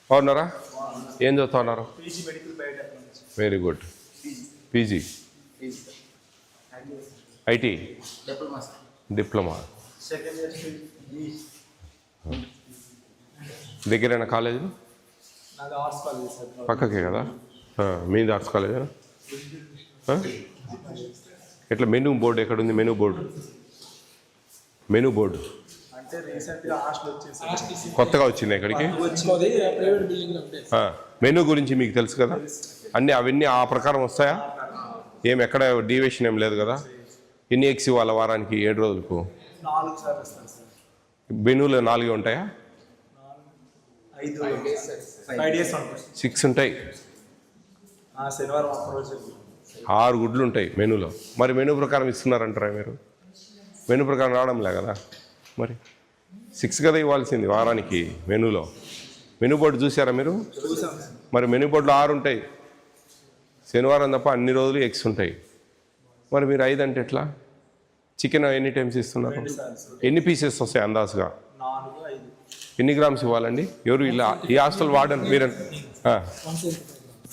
బాగున్నారా? ఏం చదువుతా ఉన్నారు? Very good. PG IT diploma దగ్గరైన కాలేజీ పక్కకే కదా? మీది ఆర్ట్స్ కాలేజా? ఎట్లా మెనూ బోర్డు ఎక్కడుంది? మెనూ బోర్డు కొత్తగా వచ్చింది ఇక్కడికి. మెనూ గురించి మీకు తెలుసు కదా? అవన్నీ ఆ ప్రకారం వస్తాయా? ఏం ఎక్కడ డీవియేషన్ ఏం లేదు కదా? ఎన్ని ఎగ్స్ ఇవ్వాలి వారానికి 7 రోజులకు? మెనూలో 4 ఉంటాయా? 6 ఉంటాయి. 6 గుడ్లు ఉంటాయి మెనూలో. మరి మెనూ ప్రకారం ఇస్తున్నారంటారా మీరు? మెనూ ప్రకారం రావడంలే కదా మరి. 6 కదా ఇవ్వాల్సింది వారానికి మెనూలో. మెనూ బోర్డు చూసారా మీరు? మరి మెనూ బోర్డులో 6 ఉంటాయి. శనివారం తప్ప అన్ని రోజులు ఎగ్స్ ఉంటాయి. మరి మీరు 5 అంటే ఎట్లా? చికెన్ ఎన్ని టైమ్స్ ఇస్తున్నారు? ఎన్ని పీసెస్ వస్తాయి అందాజుగా? ఎన్ని గ్రామ్స్ ఇవ్వాలండి? ఎవరు ఇలా ఈ హాస్టల్ వార్డెన్ మీరు?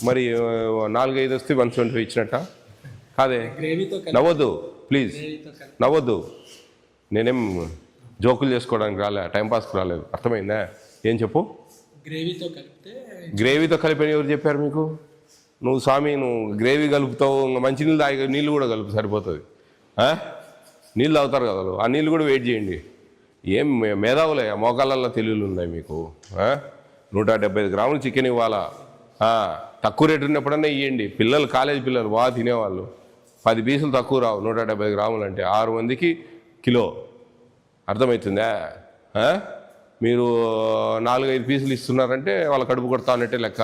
మరి 4-5 వస్తే 120 ఇచ్చినట్ట కాదే? నవ్వద్దు ప్లీజ్, నవ్వద్దు. నేనేం జోకులు చేసుకోవడానికి రాలే, టైంపాస్కి రాలేదు. అర్థమైందా? ఏం చెప్పు. గ్రేవీతో కలిపి ఎవరు చెప్పారు మీకు? నువ్వు స్వామి నువ్వు గ్రేవీ కలుపుతావు, మంచినీళ్ళు తాగి నీళ్ళు కూడా కలుపు సరిపోతుంది. నీళ్ళు తాగుతారు కదా, ఆ నీళ్ళు కూడా వెయిట్ చేయండి. ఏం మేధావులే, మోకాళ్ళల్లో తెలివిలు ఉన్నాయి మీకు. 175 గ్రాములు చికెన్ ఇవ్వాలా? తక్కువ రేటు ఉన్నప్పుడన్నా ఇవ్వండి. పిల్లలు కాలేజీ పిల్లలు బాగా తినేవాళ్ళు. 10 పీసులు తక్కువ రావు. 175 గ్రాములు అంటే 6 మందికి కిలో. అర్థమవుతుందా? మీరు 4-5 పీసులు ఇస్తున్నారంటే వాళ్ళ కడుపు కొడతా అన్నట్టే లెక్క.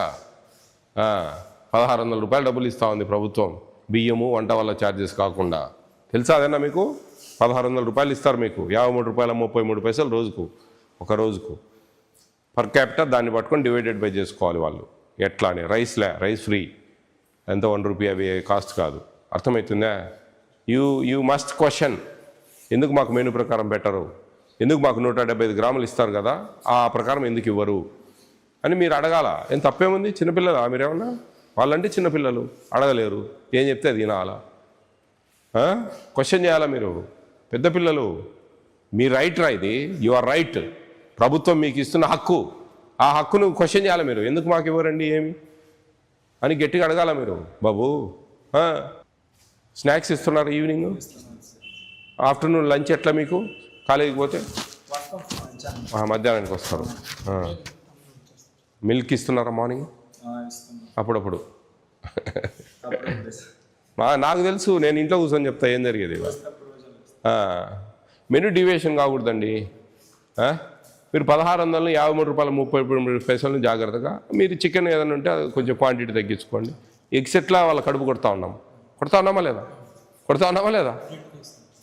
1600 రూపాయలు డబ్బులు ఇస్తూ ఉంది ప్రభుత్వం, బియ్యము వంట వల్ల ఛార్జెస్ కాకుండా. తెలుసా అదన్నా మీకు? 1600 రూపాయలు ఇస్తారు మీకు. 53 రూపాయల 33 పైసలు రోజుకు, ఒక రోజుకు పర్ క్యాపిటల్. దాన్ని పట్టుకొని డివైడెడ్ బై చేసుకోవాలి వాళ్ళు. ఎట్లా అని రైస్ ఫ్రీ, ఎంత 1 రూపీ అవి కాస్ట్ కాదు. అర్థమవుతుందా? You must question. ఎందుకు మాకు మెనూ ప్రకారం పెట్టరు? ఎందుకు మాకు 175 గ్రాములు ఇస్తారు కదా, ఆ ప్రకారం ఎందుకు ఇవ్వరు అని మీరు అడగాల. ఏం తప్పేముంది? చిన్నపిల్లలా మీరేమన్నా? వాళ్ళంటే చిన్నపిల్లలు, అడగలేరు. ఏం చెప్తే అది వినాలా? క్వశ్చన్ చేయాలా మీరు? పెద్ద పిల్లలు. మీ రైట్ రా ఇది, యు ఆర్ రైట్. ప్రభుత్వం మీకు ఇస్తున్న హక్కు. ఆ హక్కును క్వశ్చన్ చేయాలి మీరు. ఎందుకు మాకు ఇవ్వరండి ఏమి అని గట్టిగా అడగాల మీరు. బాబు స్నాక్స్ ఇస్తున్నారు ఈవినింగ్, ఆఫ్టర్నూన్ లంచ్ ఎట్లా మీకు? కాలేజీకి పోతే మధ్యాహ్నానికి వస్తారు. మిల్క్ ఇస్తున్నారా మార్నింగ్? అప్పుడప్పుడు. నాకు తెలుసు, నేను ఇంట్లో కూర్చొని చెప్తా ఏం జరిగేది. మెనూ డీవియేషన్ కాకూడదండి. మీరు 1653 రూపాయల 33 పైసలను జాగ్రత్తగా మీరు చికెన్ ఏదైనా ఉంటే అది కొంచెం క్వాంటిటీ తగ్గించుకోండి. ఎగ్స్ ఎట్లా వాళ్ళ కడుపు కొడతా ఉన్నామా లేదా?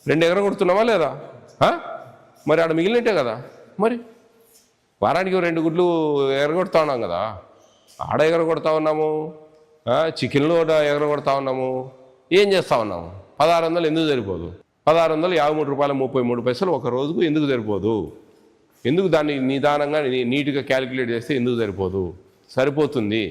2 ఎగర కొడుతున్నామా లేదా? మరి ఆడ మిగిలినట్టే కదా. మరి వారానికి 2 గుడ్లు ఎగరగొడతా ఉన్నాం కదా, ఆడ ఎగరగొడతా ఉన్నాము, చికెన్లో ఎగరగొడతా ఉన్నాము. ఏం చేస్తూ ఉన్నాము? 1600 ఎందుకు సరిపోదు? 1653 రూపాయల 33 పైసలు ఒక రోజుకు ఎందుకు సరిపోదు? ఎందుకు దాన్ని నిదానంగా నీట్గా క్యాలిక్యులేట్ చేస్తే ఎందుకు సరిపోదు? సరిపోతుంది.